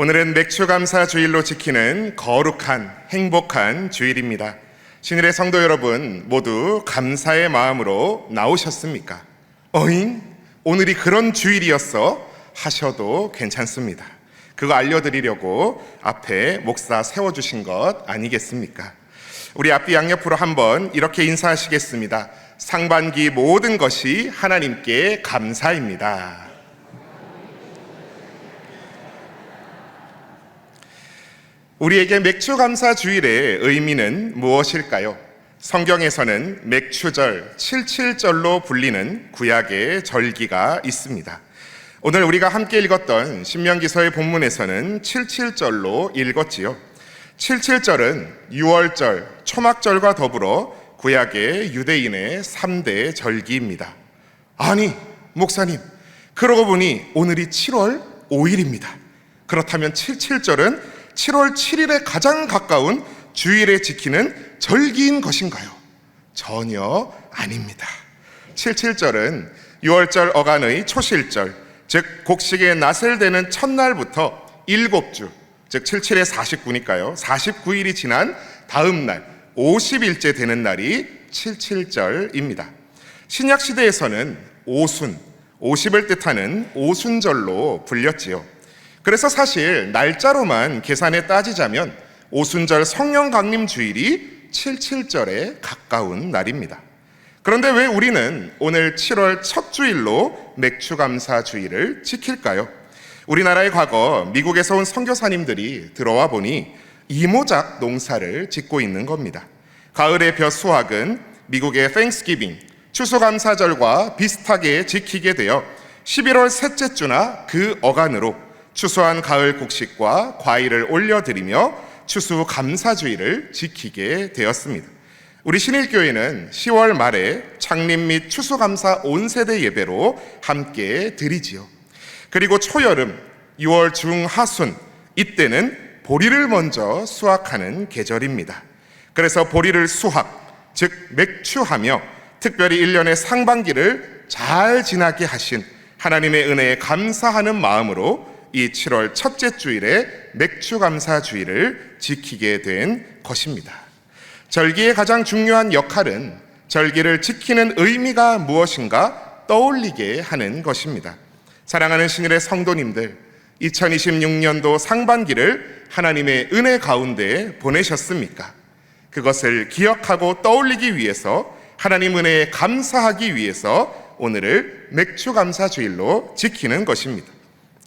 오늘은 맥추감사 주일로 지키는 거룩한 행복한 주일입니다. 신일의 성도 여러분, 모두 감사의 마음으로 나오셨습니까? 어잉? 오늘이 그런 주일이었어? 하셔도 괜찮습니다. 그거 알려드리려고 앞에 목사 세워주신 것 아니겠습니까? 우리 앞뒤 양옆으로 한번 이렇게 인사하시겠습니다. 상반기 모든 것이 하나님께 감사입니다. 우리에게 맥추감사 주일의 의미는 무엇일까요? 성경에서는 맥추절, 칠칠절로 불리는 구약의 절기가 있습니다. 오늘 우리가 함께 읽었던 신명기서의 본문에서는 칠칠절로 읽었지요. 칠칠절은 유월절, 초막절과 더불어 구약의 유대인의 3대 절기입니다. 아니, 목사님, 그러고 보니 오늘이 7월 5일입니다. 그렇다면 칠칠절은 7월 7일에 가장 가까운 주일에 지키는 절기인 것인가요? 전혀 아닙니다. 칠칠절은 유월절 어간의 초실절, 즉 곡식의 낫을 대는 첫날부터 7주, 즉 77에 49니까요 49일이 지난 다음 날 50일째 되는 날이 칠칠절입니다. 신약시대에서는 오순, 50을 뜻하는 오순절로 불렸지요. 그래서 사실 날짜로만 계산해 따지자면 오순절 성령 강림 주일이 칠칠절에 가까운 날입니다. 그런데 왜 우리는 오늘 7월 첫 주일로 맥추감사 주일을 지킬까요? 우리나라의 과거 미국에서 온 선교사님들이 들어와 보니 이모작 농사를 짓고 있는 겁니다. 가을의 벼 수확은 미국의 땡스기빙, 추수감사절과 비슷하게 지키게 되어 11월 셋째 주나 그 어간으로 추수한 가을 곡식과 과일을 올려드리며 추수감사주일을 지키게 되었습니다. 우리 신일교회는 10월 말에 창립 및 추수감사 온세대 예배로 함께 드리지요. 그리고 초여름 6월 중하순, 이때는 보리를 먼저 수확하는 계절입니다. 그래서 보리를 수확, 즉 맥추하며 특별히 1년의 상반기를 잘 지나게 하신 하나님의 은혜에 감사하는 마음으로 이 7월 첫째 주일에 맥추감사 주일을 지키게 된 것입니다. 절기의 가장 중요한 역할은 절기를 지키는 의미가 무엇인가 떠올리게 하는 것입니다. 사랑하는 신일의 성도님들, 2026년도 상반기를 하나님의 은혜 가운데 보내셨습니까? 그것을 기억하고 떠올리기 위해서, 하나님 은혜에 감사하기 위해서 오늘을 맥추감사 주일로 지키는 것입니다.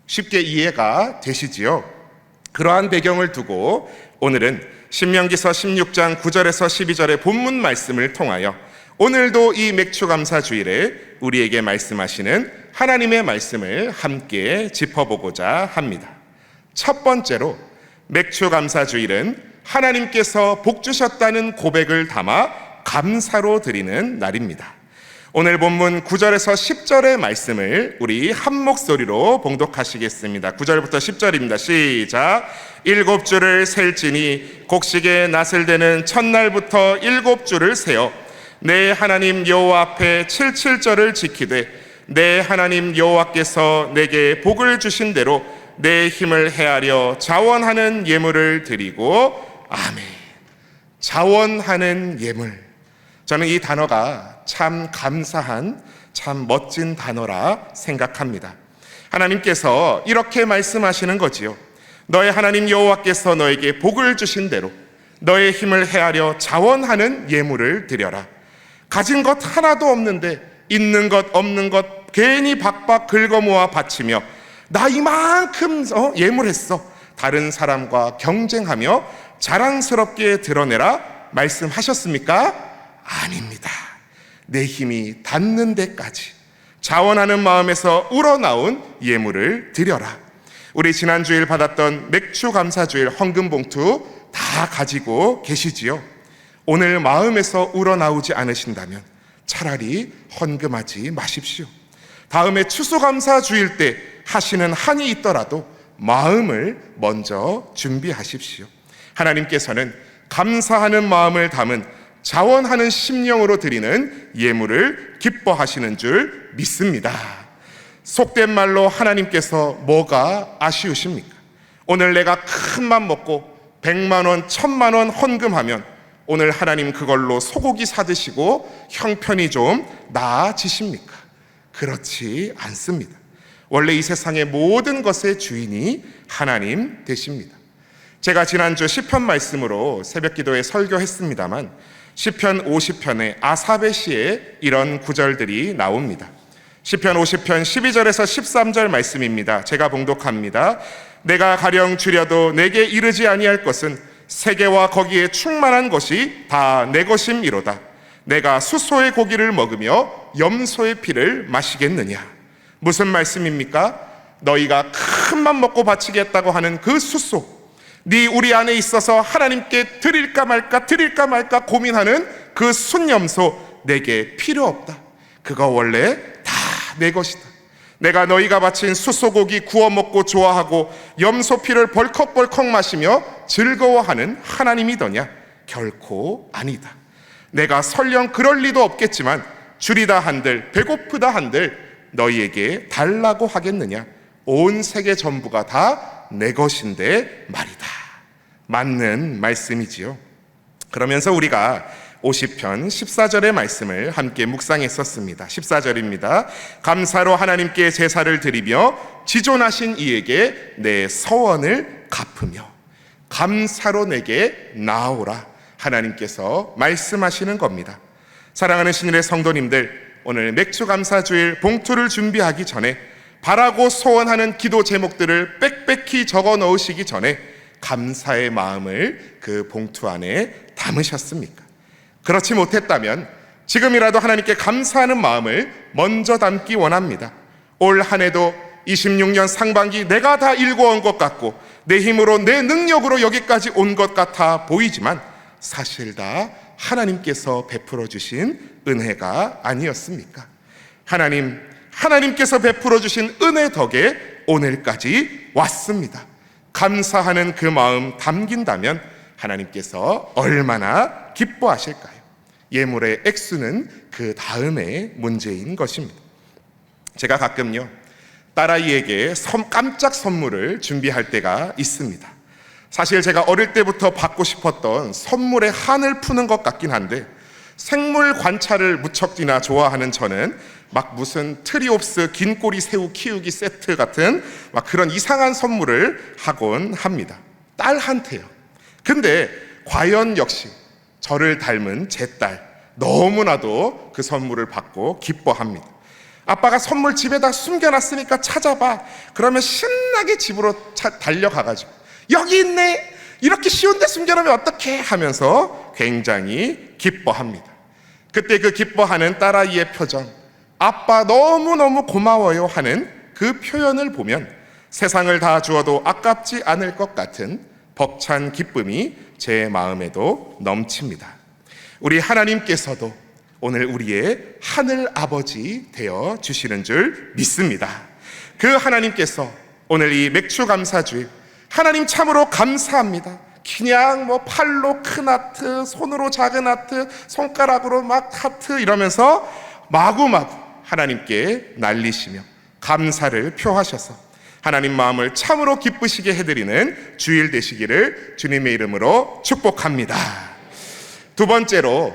쉽게 이해가 되시지요? 그러한 배경을 두고 오늘은 신명기서 16장 9절에서 12절의 본문 말씀을 통하여 오늘도 이 맥추감사 주일에 우리에게 말씀하시는 하나님의 말씀을 함께 짚어보고자 합니다. 첫 번째로 맥추감사 주일은 하나님께서 복 주셨다는 고백을 담아 감사로 드리는 날입니다. 오늘 본문 9절에서 10절의 말씀을 우리 한 목소리로 봉독하시겠습니다. 9절부터 10절입니다. 시작. 7주를 셀지니 곡식의 낫을 대는 첫날부터 7주를 세어 내 하나님 여호와 앞에 칠칠절을 지키되 내 하나님 여호와께서 내게 복을 주신 대로 내 힘을 헤아려 자원하는 예물을 드리고. 아멘. 자원하는 예물. 저는 이 단어가 참 감사한, 참 멋진 단어라 생각합니다. 하나님께서 이렇게 말씀하시는 거지요. 너의 하나님 여호와께서 너에게 복을 주신 대로 너의 힘을 헤아려 자원하는 예물을 드려라. 가진 것 하나도 없는데 있는 것 없는 것 괜히 박박 긁어모아 바치며 나 이만큼 예물했어, 다른 사람과 경쟁하며 자랑스럽게 드러내라 말씀하셨습니까? 아닙니다. 내 힘이 닿는 데까지 자원하는 마음에서 우러나온 예물을 드려라. 우리 지난주일 받았던 맥추감사주일 헌금봉투 다 가지고 계시지요? 오늘 마음에서 우러나오지 않으신다면 차라리 헌금하지 마십시오. 다음에 추수감사주일 때 하시는 한이 있더라도 마음을 먼저 준비하십시오. 하나님께서는 감사하는 마음을 담은 자원하는 심령으로 드리는 예물을 기뻐하시는 줄 믿습니다. 속된 말로 하나님께서 뭐가 아쉬우십니까? 오늘 내가 큰 맘 먹고 100만 원, 1000만 원 헌금하면 오늘 하나님 그걸로 소고기 사드시고 형편이 좀 나아지십니까? 그렇지 않습니다. 원래 이 세상의 모든 것의 주인이 하나님 되십니다. 제가 지난주 시편 말씀으로 새벽 기도에 설교했습니다만 시편 50편의 아삽의 시에 이런 구절들이 나옵니다. 시편 50편 12절에서 13절 말씀입니다. 제가 봉독합니다. 내가 가령 줄여도 내게 이르지 아니할 것은 세계와 거기에 충만한 것이 다 내 것임이로다. 내가 수소의 고기를 먹으며 염소의 피를 마시겠느냐. 무슨 말씀입니까? 너희가 큰 맘 먹고 바치겠다고 하는 그 수소, 네 우리 안에 있어서 하나님께 드릴까 말까 고민하는 그 순염소 내게 필요 없다. 그거 원래 다 내 것이다. 내가 너희가 바친 수소고기 구워 먹고 좋아하고 염소 피를 벌컥벌컥 마시며 즐거워하는 하나님이더냐? 결코 아니다. 내가 설령 그럴 리도 없겠지만 줄이다 한들 배고프다 한들 너희에게 달라고 하겠느냐? 온 세계 전부가 다 내 것인데 말이다. 맞는 말씀이지요. 그러면서 우리가 50편 14절의 말씀을 함께 묵상했었습니다. 14절입니다. 감사로 하나님께 제사를 드리며 지존하신 이에게 내 서원을 갚으며 감사로 내게 나아오라. 하나님께서 말씀하시는 겁니다. 사랑하는 신일의 성도님들, 오늘 맥주감사주일 봉투를 준비하기 전에 바라고 소원하는 기도 제목들을 빽빽히 적어 넣으시기 전에 감사의 마음을 그 봉투 안에 담으셨습니까? 그렇지 못했다면 지금이라도 하나님께 감사하는 마음을 먼저 담기 원합니다. 올 한 해도 26년 상반기 내가 다 일궈온 것 같고 내 힘으로 내 능력으로 여기까지 온 것 같아 보이지만 사실 다 하나님께서 베풀어 주신 은혜가 아니었습니까? 하나님께서 베풀어 주신 은혜 덕에 오늘까지 왔습니다. 감사하는 그 마음 담긴다면 하나님께서 얼마나 기뻐하실까요? 예물의 액수는 그 다음에 문제인 것입니다. 제가 가끔요, 딸아이에게 깜짝 선물을 준비할 때가 있습니다. 사실 제가 어릴 때부터 받고 싶었던 선물의 한을 푸는 것 같긴 한데 생물 관찰을 무척이나 좋아하는 저는 막 무슨 트리옵스 긴꼬리 새우 키우기 세트 같은 막 그런 이상한 선물을 하곤 합니다. 딸한테요. 근데 과연 역시 저를 닮은 제 딸 너무나도 그 선물을 받고 기뻐합니다. 아빠가 선물 집에다 숨겨놨으니까 찾아봐. 그러면 신나게 집으로 달려가가지고 여기 있네. 이렇게 쉬운데 숨겨놓으면 어떡해 하면서 굉장히 기뻐합니다. 그때 그 기뻐하는 딸아이의 표정, 아빠 너무너무 고마워요 하는 그 표현을 보면 세상을 다 주어도 아깝지 않을 것 같은 벅찬 기쁨이 제 마음에도 넘칩니다. 우리 하나님께서도 오늘 우리의 하늘 아버지 되어 주시는 줄 믿습니다. 그 하나님께서 오늘 이 맥주감사주일 하나님 참으로 감사합니다. 그냥 뭐 팔로 큰 하트, 손으로 작은 하트, 손가락으로 막 하트 이러면서 마구마구 하나님께 날리시며 감사를 표하셔서 하나님 마음을 참으로 기쁘시게 해드리는 주일 되시기를 주님의 이름으로 축복합니다. 두 번째로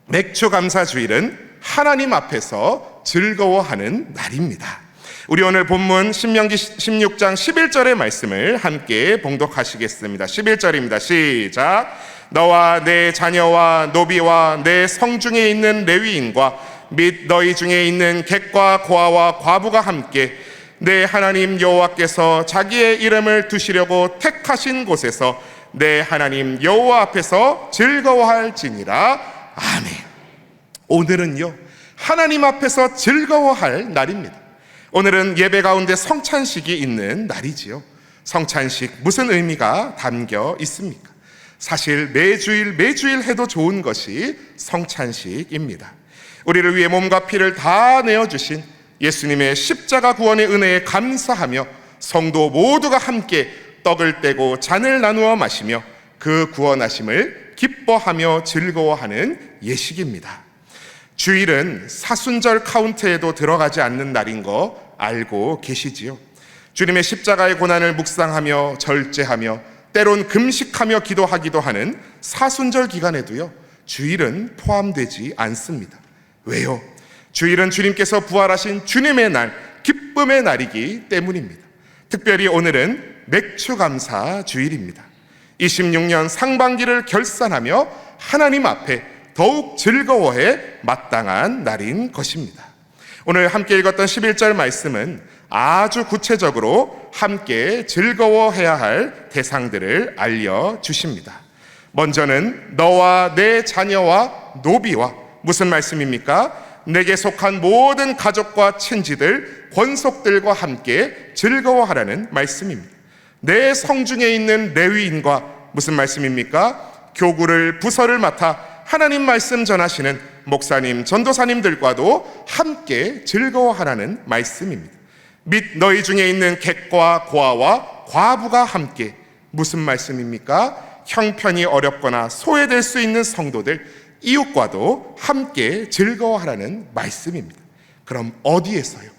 맥주감사주일은 하나님 앞에서 즐거워하는 날입니다. 우리 오늘 본문 신명기 16장 11절의 말씀을 함께 봉독하시겠습니다. 11절입니다. 시작. 너와 내 자녀와 노비와 내 성중에 있는 레위인과 및 너희 중에 있는 객과 고아와 과부가 함께 내 하나님 여호와께서 자기의 이름을 두시려고 택하신 곳에서 내 하나님 여호와 앞에서 즐거워할지니라. 아멘. 오늘은요, 하나님 앞에서 즐거워할 날입니다. 오늘은 예배 가운데 성찬식이 있는 날이지요. 성찬식 무슨 의미가 담겨 있습니까? 사실 매주일 해도 좋은 것이 성찬식입니다. 우리를 위해 몸과 피를 다 내어주신 예수님의 십자가 구원의 은혜에 감사하며 성도 모두가 함께 떡을 떼고 잔을 나누어 마시며 그 구원하심을 기뻐하며 즐거워하는 예식입니다. 주일은 사순절 카운트에도 들어가지 않는 날인 거 알고 계시지요? 주님의 십자가의 고난을 묵상하며 절제하며 때론 금식하며 기도하기도 하는 사순절 기간에도요, 주일은 포함되지 않습니다. 왜요? 주일은 주님께서 부활하신 주님의 날, 기쁨의 날이기 때문입니다. 특별히 오늘은 맥추감사 주일입니다. 26년 상반기를 결산하며 하나님 앞에 더욱 즐거워해 마땅한 날인 것입니다. 오늘 함께 읽었던 11절 말씀은 아주 구체적으로 함께 즐거워해야 할 대상들을 알려주십니다. 먼저는 너와 내 자녀와 노비와, 무슨 말씀입니까? 내게 속한 모든 가족과 친지들, 권속들과 함께 즐거워하라는 말씀입니다. 내 성중에 있는 레위인과, 무슨 말씀입니까? 교구를, 부서를 맡아 하나님 말씀 전하시는 목사님, 전도사님들과도 함께 즐거워하라는 말씀입니다. 및 너희 중에 있는 객과 고아와 과부가 함께, 무슨 말씀입니까? 형편이 어렵거나 소외될 수 있는 성도들, 이웃과도 함께 즐거워하라는 말씀입니다. 그럼 어디에서요?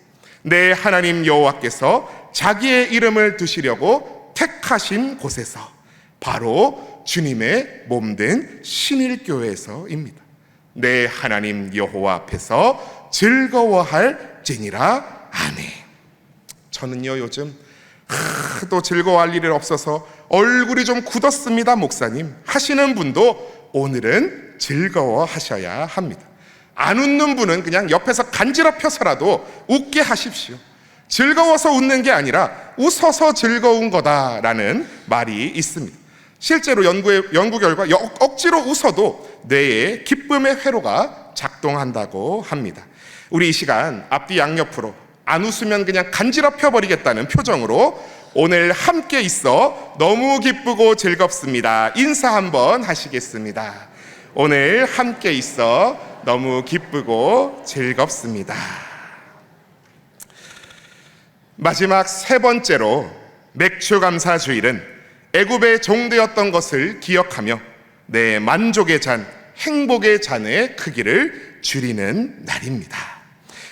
내 하나님 여호와께서 자기의 이름을 두시려고 택하신 곳에서, 바로 주님의 몸된 신일교회에서입니다. 내 하나님 여호와 앞에서 즐거워할지니라. 아멘. 저는요, 요즘 또 즐거워할 일이 없어서 얼굴이 좀 굳었습니다, 목사님 하시는 분도 오늘은 즐거워하셔야 합니다. 안 웃는 분은 그냥 옆에서 간지럽혀서라도 웃게 하십시오. 즐거워서 웃는 게 아니라 웃어서 즐거운 거다라는 말이 있습니다. 실제로 연구 결과 억지로 웃어도 뇌에 기쁨의 회로가 작동한다고 합니다. 우리 이 시간 앞뒤 양옆으로 안 웃으면 그냥 간지럽혀 버리겠다는 표정으로 오늘 함께 있어 너무 기쁘고 즐겁습니다. 인사 한번 하시겠습니다. 오늘 함께 있어 너무 기쁘고 즐겁습니다. 마지막 세 번째로 맥추감사 주일은 애굽의 종되었던 것을 기억하며 내 만족의 잔, 행복의 잔의 크기를 줄이는 날입니다.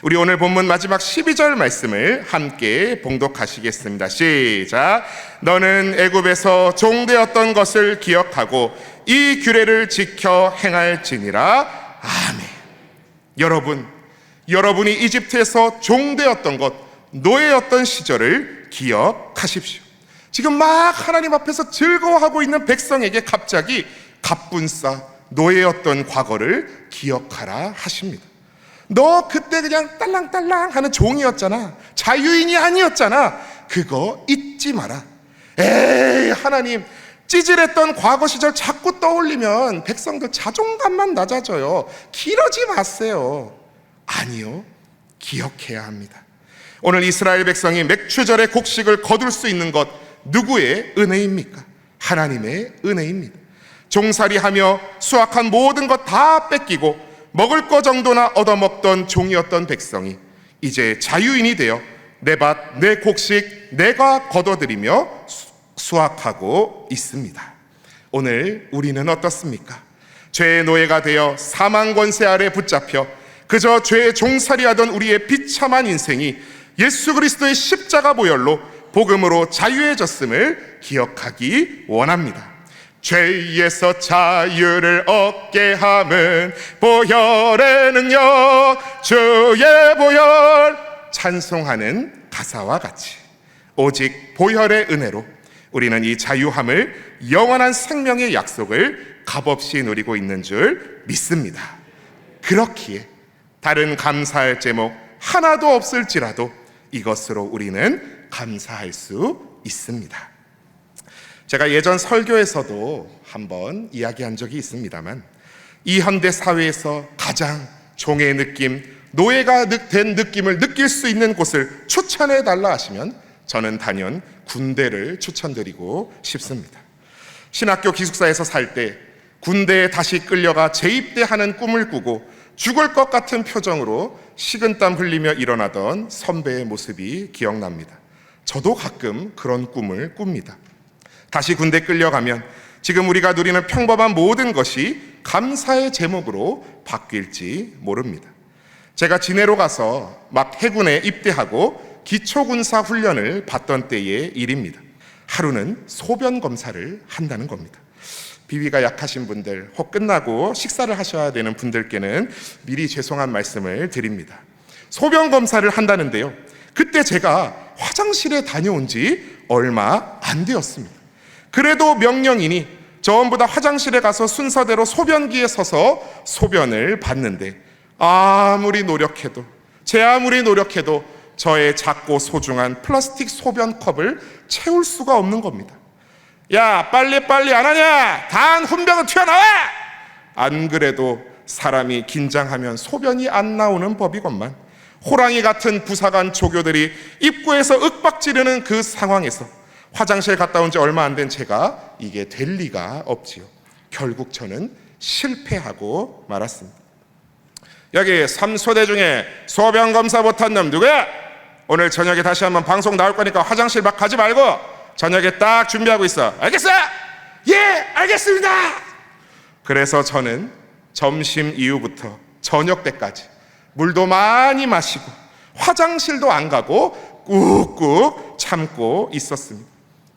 우리 오늘 본문 마지막 12절 말씀을 함께 봉독하시겠습니다. 시작. 너는 애굽에서 종되었던 것을 기억하고 이 규례를 지켜 행할지니라. 아멘. 여러분이 이집트에서 종되었던 것, 노예였던 시절을 기억하십시오. 지금 막 하나님 앞에서 즐거워하고 있는 백성에게 갑자기 갑분싸 노예였던 과거를 기억하라 하십니다. 너 그때 그냥 딸랑딸랑 하는 종이었잖아. 자유인이 아니었잖아. 그거 잊지 마라. 에이, 하나님, 찌질했던 과거 시절 자꾸 떠올리면 백성들 자존감만 낮아져요. 기러지 마세요. 아니요, 기억해야 합니다. 오늘 이스라엘 백성이 맥추절의 곡식을 거둘 수 있는 것, 누구의 은혜입니까? 하나님의 은혜입니다. 종살이하며 수확한 모든 것 다 뺏기고 먹을 거 정도나 얻어먹던 종이었던 백성이 이제 자유인이 되어 내 밭, 내 곡식 내가 거둬들이며 수확하고 있습니다. 오늘 우리는 어떻습니까? 죄의 노예가 되어 사망 권세 아래 붙잡혀 그저 죄의 종살이하던 우리의 비참한 인생이 예수 그리스도의 십자가 보혈로 복음으로 자유해졌음을 기억하기 원합니다. 죄에서 자유를 얻게 함은 보혈의 능력, 주의 보혈, 찬송하는 가사와 같이 오직 보혈의 은혜로 우리는 이 자유함을, 영원한 생명의 약속을 값없이 누리고 있는 줄 믿습니다. 그렇기에 다른 감사할 제목 하나도 없을지라도 이것으로 우리는 감사할 수 있습니다. 제가 예전 설교에서도 한번 이야기한 적이 있습니다만, 이 현대 사회에서 가장 종의 느낌, 노예가 된 느낌을 느낄 수 있는 곳을 추천해 달라 하시면 저는 단연 군대를 추천드리고 싶습니다. 신학교 기숙사에서 살 때 군대에 다시 끌려가 재입대하는 꿈을 꾸고 죽을 것 같은 표정으로 식은땀 흘리며 일어나던 선배의 모습이 기억납니다. 저도 가끔 그런 꿈을 꿉니다. 다시 군대 끌려가면 지금 우리가 누리는 평범한 모든 것이 감사의 제목으로 바뀔지 모릅니다. 제가 진해로 가서 막 해군에 입대하고 기초군사 훈련을 받던 때의 일입니다. 하루는 소변 검사를 한다는 겁니다. 비위가 약하신 분들, 혹 끝나고 식사를 하셔야 되는 분들께는 미리 죄송한 말씀을 드립니다. 소변 검사를 한다는데요, 그때 제가 화장실에 다녀온 지 얼마 안 되었습니다. 그래도 명령이니 전부 다 화장실에 가서 순서대로 소변기에 서서 소변을 봤는데, 아무리 노력해도 저의 작고 소중한 플라스틱 소변컵을 채울 수가 없는 겁니다. 야, 빨리 안 하냐? 단 훈병은 튀어나와! 안 그래도 사람이 긴장하면 소변이 안 나오는 법이건만, 호랑이 같은 부사관 조교들이 입구에서 윽박 지르는 그 상황에서 화장실 갔다 온 지 얼마 안 된 제가 이게 될 리가 없지요. 결국 저는 실패하고 말았습니다. 여기 3소대 중에 소변 검사 못한 놈 누구야? 오늘 저녁에 다시 한번 방송 나올 거니까 화장실 막 가지 말고 저녁에 딱 준비하고 있어. 알겠어? 예, 알겠습니다. 그래서 저는 점심 이후부터 저녁 때까지 물도 많이 마시고 화장실도 안 가고 꾹꾹 참고 있었습니다.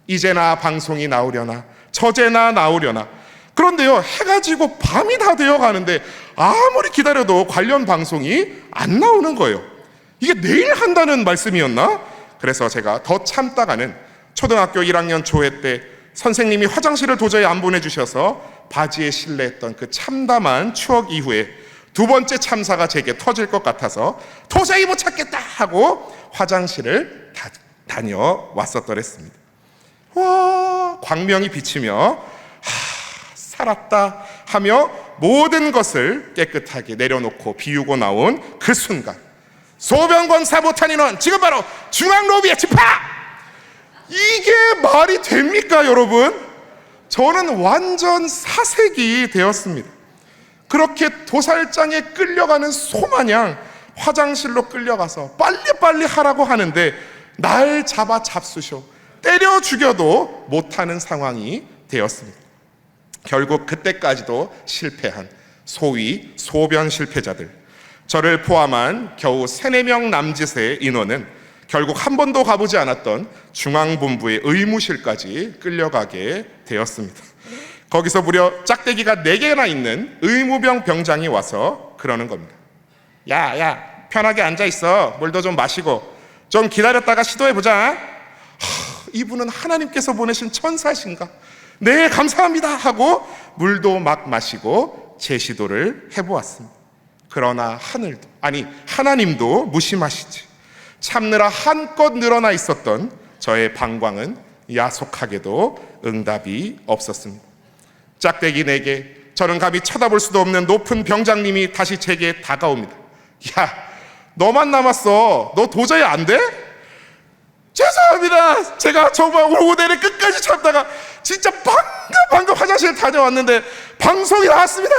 이제나 방송이 나오려나, 저제나 나오려나. 그런데요, 해가 지고 밤이 다 되어 가는데 아무리 기다려도 관련 방송이 안 나오는 거예요. 이게 내일 한다는 말씀이었나? 그래서 제가 더 참다가는 초등학교 1학년 조회 때 선생님이 화장실을 도저히 안 보내주셔서 바지에 실내했던 그 참담한 추억 이후에 두 번째 참사가 제게 터질 것 같아서 도저히 못 찾겠다 하고 화장실을 다녀왔었더랬습니다. 와, 광명이 비치며 살았다 하며 모든 것을 깨끗하게 내려놓고 비우고 나온 그 순간, 소변검사 못한 인원 지금 바로 중앙로비에 집합! 이게 말이 됩니까, 여러분? 저는 완전 사색이 되었습니다. 그렇게 도살장에 끌려가는 소마냥 화장실로 끌려가서 빨리빨리 하라고 하는데 날 잡아 잡수셔 때려 죽여도 못하는 상황이 되었습니다. 결국 그때까지도 실패한 소위 소변 실패자들, 저를 포함한 겨우 3-4명 남짓의 인원은 결국 한 번도 가보지 않았던 중앙본부의 의무실까지 끌려가게 되었습니다. 거기서 무려 짝대기가 4개나 있는 의무병 병장이 와서 그러는 겁니다. 야, 편하게 앉아있어. 물도 좀 마시고 좀 기다렸다가 시도해보자. 이분은 하나님께서 보내신 천사신가? 네, 감사합니다 하고 물도 막 마시고 제 시도를 해보았습니다. 그러나 하나님도 무심하시지. 참느라 한껏 늘어나 있었던 저의 방광은 야속하게도 응답이 없었습니다. 짝대기 4개, 저는 감히 쳐다볼 수도 없는 높은 병장님이 다시 제게 다가옵니다. 야, 너만 남았어. 너 도저히 안 돼? 죄송합니다. 제가 정말 오후내내 끝까지 참다가 진짜 방금 화장실 다녀왔는데 방송이 나왔습니다.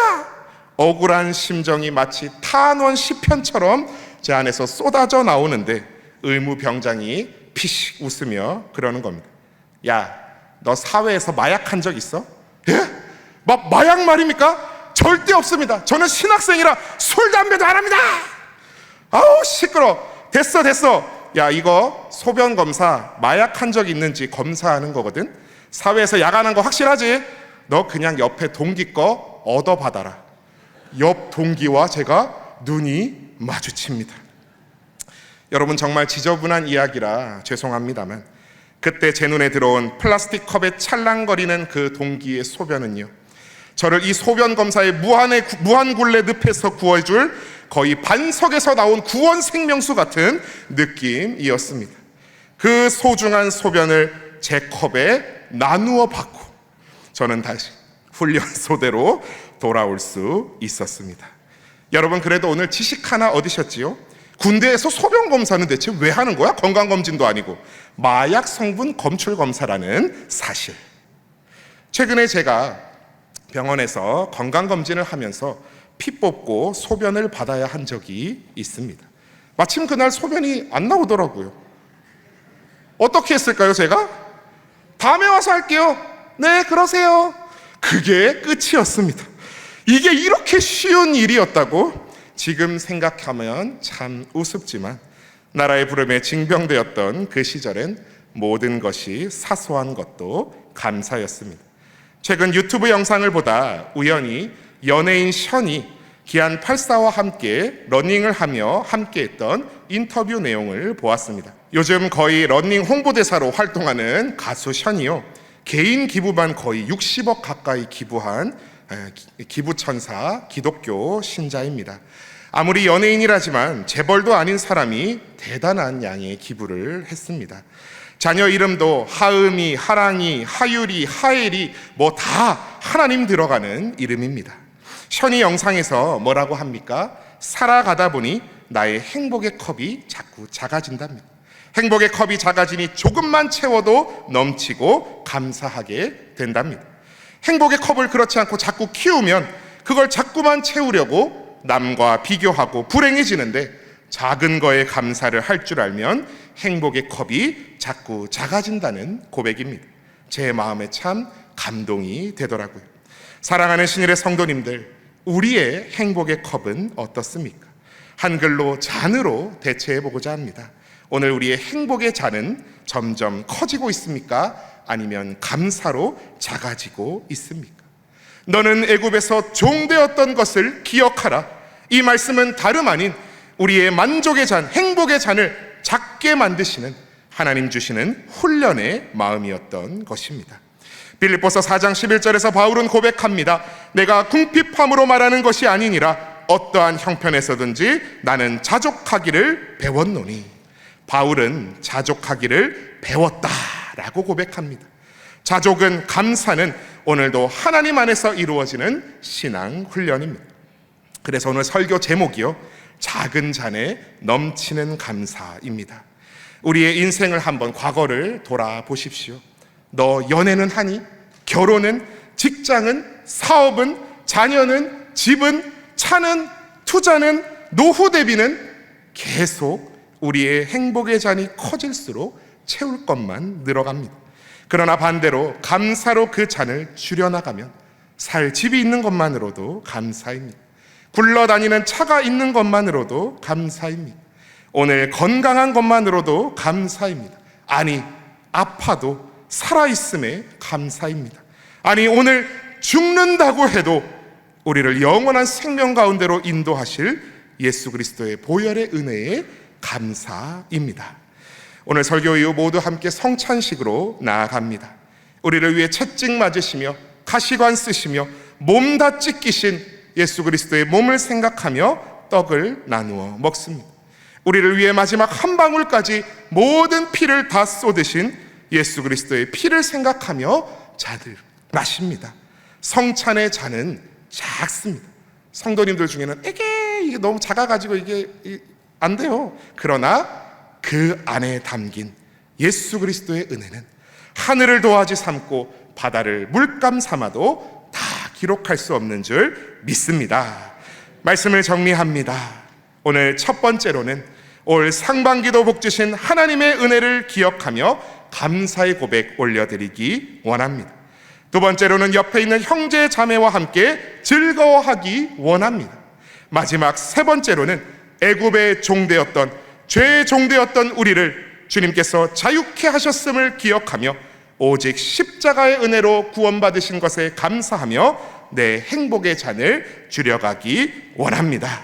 억울한 심정이 마치 탄원 시편처럼 제 안에서 쏟아져 나오는데 의무병장이 피식 웃으며 그러는 겁니다. 야, 너 사회에서 마약한 적 있어? 예? 마약 말입니까? 절대 없습니다. 저는 신학생이라 술, 담배도 안 합니다. 아우, 시끄러. 됐어. 야, 이거 소변 검사 마약한 적 있는지 검사하는 거거든. 사회에서 야간한 거 확실하지? 너 그냥 옆에 동기 거 얻어받아라. 옆 동기와 제가 눈이 마주칩니다. 여러분, 정말 지저분한 이야기라 죄송합니다만 그때 제 눈에 들어온 플라스틱 컵에 찰랑거리는 그 동기의 소변은요, 저를 이 소변 검사의 무한굴레 늪에서 구해줄 거의 반석에서 나온 구원 생명수 같은 느낌이었습니다. 그 소중한 소변을 제 컵에 나누어 받고 저는 다시 훈련소대로 돌아올 수 있었습니다. 여러분, 그래도 오늘 지식 하나 얻으셨지요? 군대에서 소변 검사는 대체 왜 하는 거야? 건강검진도 아니고 마약 성분 검출 검사라는 사실. 최근에 제가 병원에서 건강검진을 하면서 피 뽑고 소변을 받아야 한 적이 있습니다. 마침 그날 소변이 안 나오더라고요. 어떻게 했을까요, 제가? 다음에 와서 할게요. 네, 그러세요. 그게 끝이었습니다. 이게 이렇게 쉬운 일이었다고? 지금 생각하면 참 우습지만 나라의 부름에 징병되었던 그 시절엔 모든 것이 사소한 것도 감사였습니다. 최근 유튜브 영상을 보다 우연히 연예인 션이 기안 84와 함께 러닝을 하며 함께했던 인터뷰 내용을 보았습니다. 요즘 거의 러닝 홍보대사로 활동하는 가수 션이요, 개인 기부만 거의 60억 가까이 기부한 기부천사 기독교 신자입니다. 아무리 연예인이라지만 재벌도 아닌 사람이 대단한 양의 기부를 했습니다. 자녀 이름도 하음이, 하랑이, 하율이, 하엘이 뭐 다 하나님 들어가는 이름입니다. 션이 영상에서 뭐라고 합니까? 살아가다 보니 나의 행복의 컵이 자꾸 작아진답니다. 행복의 컵이 작아지니 조금만 채워도 넘치고 감사하게 된답니다. 행복의 컵을 그렇지 않고 자꾸 키우면 그걸 자꾸만 채우려고 남과 비교하고 불행해지는데, 작은 거에 감사를 할 줄 알면 행복의 컵이 자꾸 작아진다는 고백입니다. 제 마음에 참 감동이 되더라고요. 사랑하는 신일의 성도님들, 우리의 행복의 컵은 어떻습니까? 한글로 잔으로 대체해보고자 합니다. 오늘 우리의 행복의 잔은 점점 커지고 있습니까? 아니면 감사로 작아지고 있습니까? 너는 애굽에서 종되었던 것을 기억하라. 이 말씀은 다름 아닌 우리의 만족의 잔, 행복의 잔을 작게 만드시는 하나님 주시는 훈련의 마음이었던 것입니다. 빌립보서 4장 11절에서 바울은 고백합니다. 내가 궁핍함으로 말하는 것이 아니니라. 어떠한 형편에서든지 나는 자족하기를 배웠노니. 바울은 자족하기를 배웠다라고 고백합니다. 자족은, 감사는 오늘도 하나님 안에서 이루어지는 신앙 훈련입니다. 그래서 오늘 설교 제목이요, 작은 잔에 넘치는 감사입니다. 우리의 인생을 한번 과거를 돌아보십시오. 너 연애는 하니? 결혼은? 직장은? 사업은? 자녀는? 집은? 차는? 투자는? 노후 대비는? 계속 우리의 행복의 잔이 커질수록 채울 것만 늘어갑니다. 그러나 반대로 감사로 그 잔을 줄여나가면 살 집이 있는 것만으로도 감사입니다. 굴러다니는 차가 있는 것만으로도 감사입니다. 오늘 건강한 것만으로도 감사입니다. 아니, 아파도 살아있음에 감사입니다. 아니, 오늘 죽는다고 해도 우리를 영원한 생명 가운데로 인도하실 예수 그리스도의 보혈의 은혜에 감사입니다. 오늘 설교 이후 모두 함께 성찬식으로 나아갑니다. 우리를 위해 채찍 맞으시며 가시관 쓰시며 몸 다 찢기신 예수 그리스도의 몸을 생각하며 떡을 나누어 먹습니다. 우리를 위해 마지막 한 방울까지 모든 피를 다 쏟으신 예수 그리스도의 피를 생각하며 잔을 마십니다. 성찬의 잔은 작습니다. 성도님들 중에는 이게 너무 작아가지고 이게 안 돼요. 그러나 그 안에 담긴 예수 그리스도의 은혜는 하늘을 도화지 삼고 바다를 물감 삼아도 다 기록할 수 없는 줄 믿습니다. 말씀을 정리합니다. 오늘 첫 번째로는 올 상반기도 복 주신 하나님의 은혜를 기억하며 감사의 고백 올려드리기 원합니다. 두 번째로는 옆에 있는 형제 자매와 함께 즐거워하기 원합니다. 마지막 세 번째로는 애굽의 종되었던, 죄의 종되었던 우리를 주님께서 자유케 하셨음을 기억하며 오직 십자가의 은혜로 구원받으신 것에 감사하며 내 행복의 잔을 줄여가기 원합니다.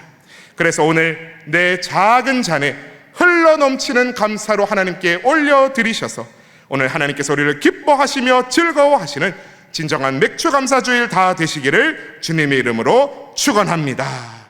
그래서 오늘 내 작은 잔에 흘러넘치는 감사로 하나님께 올려드리셔서 오늘 하나님께서 우리를 기뻐하시며 즐거워하시는 진정한 맥주 감사주일 다 되시기를 주님의 이름으로 축원합니다.